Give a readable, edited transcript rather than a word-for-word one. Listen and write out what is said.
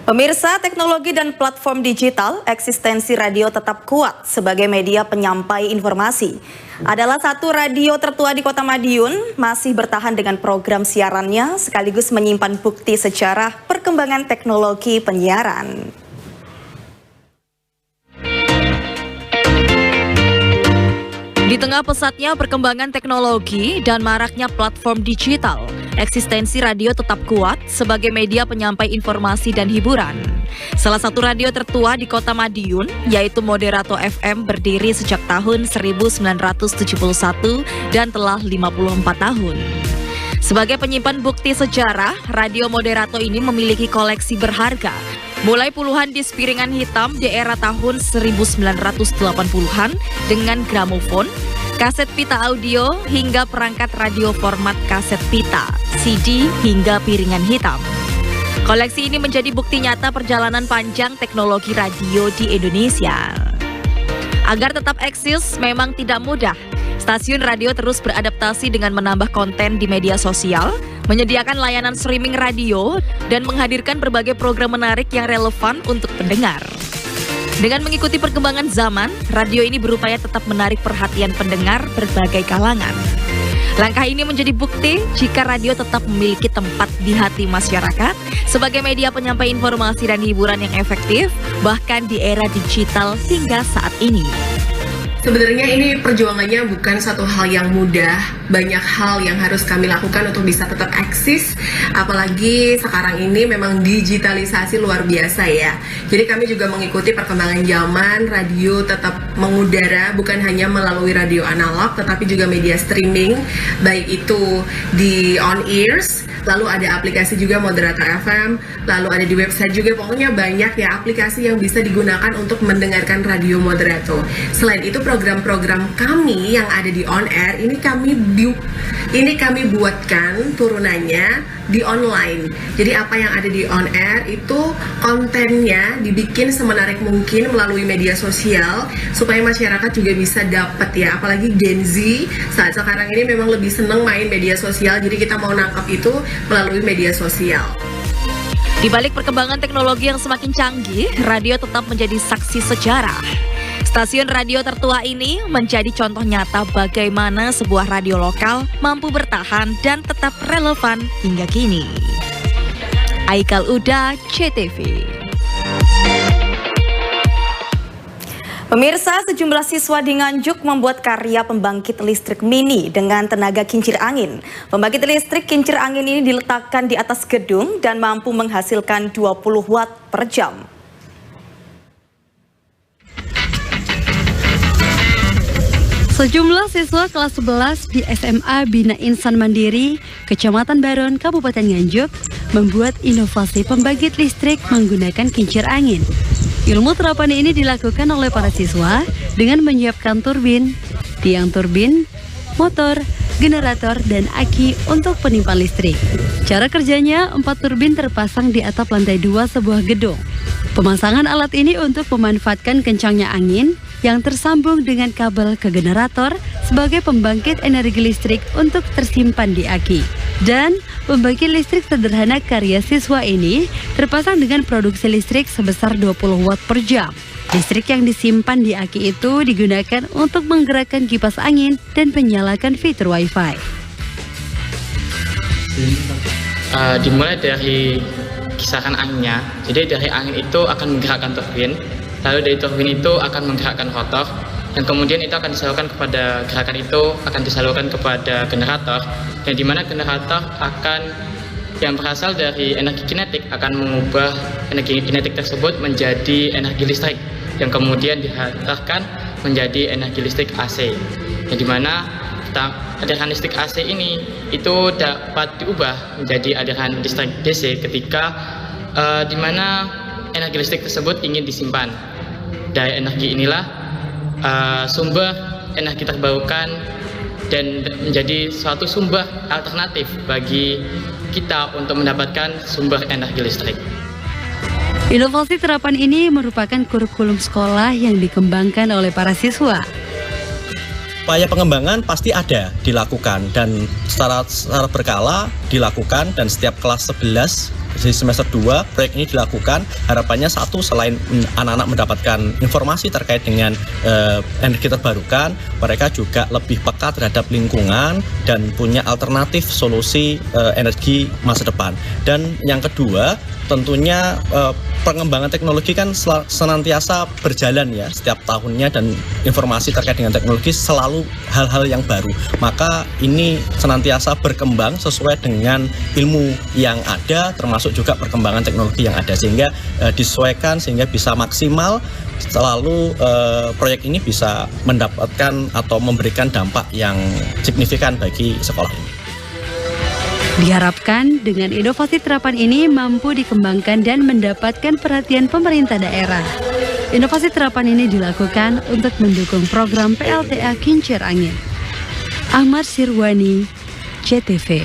Pemirsa, teknologi dan platform digital, eksistensi radio tetap kuat sebagai media penyampai informasi. Adalah satu radio tertua di Kota Madiun, masih bertahan dengan program siarannya sekaligus menyimpan bukti sejarah perkembangan teknologi penyiaran. Di tengah pesatnya perkembangan teknologi dan maraknya platform digital, eksistensi radio tetap kuat sebagai media penyampai informasi dan hiburan. Salah satu radio tertua di Kota Madiun, yaitu Moderato FM, berdiri sejak tahun 1971 dan telah 54 tahun. Sebagai penyimpan bukti sejarah, radio Moderato ini memiliki koleksi berharga, mulai puluhan disk piringan hitam di era tahun 1980-an dengan gramofon, kaset pita audio, hingga perangkat radio format kaset pita, CD, hingga piringan hitam. Koleksi ini menjadi bukti nyata perjalanan panjang teknologi radio di Indonesia. Agar tetap eksis memang tidak mudah. Stasiun radio terus beradaptasi dengan menambah konten di media sosial, menyediakan layanan streaming radio, dan menghadirkan berbagai program menarik yang relevan untuk pendengar. Dengan mengikuti perkembangan zaman, radio ini berupaya tetap menarik perhatian pendengar berbagai kalangan. Langkah ini menjadi bukti jika radio tetap memiliki tempat di hati masyarakat sebagai media penyampai informasi dan hiburan yang efektif, bahkan di era digital hingga saat ini. Sebenarnya ini perjuangannya bukan satu hal yang mudah, banyak hal yang harus kami lakukan untuk bisa tetap eksis, apalagi sekarang ini memang digitalisasi luar biasa ya. Jadi kami juga mengikuti perkembangan zaman, radio tetap mengudara bukan hanya melalui radio analog tetapi juga media streaming, baik itu di on-ears, lalu ada aplikasi juga Moderato FM, lalu ada di website juga, pokoknya banyak ya aplikasi yang bisa digunakan untuk mendengarkan radio Moderato. Selain itu program-program kami yang ada di on air ini kami buatkan turunannya di online. Jadi apa yang ada di on air itu kontennya dibikin semenarik mungkin melalui media sosial supaya masyarakat juga bisa dapat ya, apalagi Gen Z saat sekarang ini memang lebih seneng main media sosial, jadi kita mau nangkap itu melalui media sosial. Di balik perkembangan teknologi yang semakin canggih, radio tetap menjadi saksi sejarah. Stasiun radio tertua ini menjadi contoh nyata bagaimana sebuah radio lokal mampu bertahan dan tetap relevan hingga kini. Aikal Uda, CTV. Pemirsa, sejumlah siswa di Nganjuk membuat karya pembangkit listrik mini dengan tenaga kincir angin. Pembangkit listrik kincir angin ini diletakkan di atas gedung dan mampu menghasilkan 20 watt per jam. Sejumlah siswa kelas 11 di SMA Bina Insan Mandiri, Kecamatan Baron, Kabupaten Nganjuk, membuat inovasi pembangkit listrik menggunakan kincir angin. Ilmu terapan ini dilakukan oleh para siswa dengan menyiapkan turbin, tiang turbin, motor, generator, dan aki untuk penimpan listrik. Cara kerjanya, 4 turbin terpasang di atap lantai 2 sebuah gedung. Pemasangan alat ini untuk memanfaatkan kencangnya angin yang tersambung dengan kabel ke generator sebagai pembangkit energi listrik untuk tersimpan di aki. Dan pembangkit listrik sederhana karya siswa ini terpasang dengan produksi listrik sebesar 20 watt per jam. Listrik yang disimpan di aki itu digunakan untuk menggerakkan kipas angin dan menyalakan fitur Wi-Fi. Dimulai dari kisaran anginnya, jadi dari angin itu akan menggerakkan turbin, lalu dari turbin itu akan menggerakkan rotor, dan kemudian itu akan disalurkan kepada gerakan itu akan disalurkan kepada generator, dan di mana generator akan yang berasal dari energi kinetik akan mengubah energi kinetik tersebut menjadi energi listrik yang kemudian dihantarkan menjadi energi listrik AC, yang di mana aliran listrik AC ini itu dapat diubah menjadi aliran listrik DC ketika di mana energi listrik tersebut ingin disimpan. Dari energi inilah sumber energi terbarukan dan menjadi suatu sumber alternatif bagi kita untuk mendapatkan sumber energi listrik. Inovasi terapan ini merupakan kurikulum sekolah yang dikembangkan oleh para siswa. Upaya pengembangan pasti ada dilakukan dan secara berkala dilakukan, dan setiap kelas 11 di semester 2 proyek ini dilakukan, harapannya satu, selain anak-anak mendapatkan informasi terkait dengan energi terbarukan, mereka juga lebih peka terhadap lingkungan dan punya alternatif solusi energi masa depan. Dan yang kedua, tentunya pengembangan teknologi kan senantiasa berjalan ya setiap tahunnya, dan informasi terkait dengan teknologi selalu hal-hal yang baru. Maka ini senantiasa berkembang sesuai dengan ilmu yang ada, termasuk juga perkembangan teknologi yang ada, sehingga disesuaikan sehingga bisa maksimal, selalu proyek ini bisa mendapatkan atau memberikan dampak yang signifikan bagi sekolah ini. Diharapkan dengan inovasi terapan ini mampu dikembangkan dan mendapatkan perhatian pemerintah daerah. Inovasi terapan ini dilakukan untuk mendukung program PLTA Kincir Angin. Ahmad Sirwani, CTV.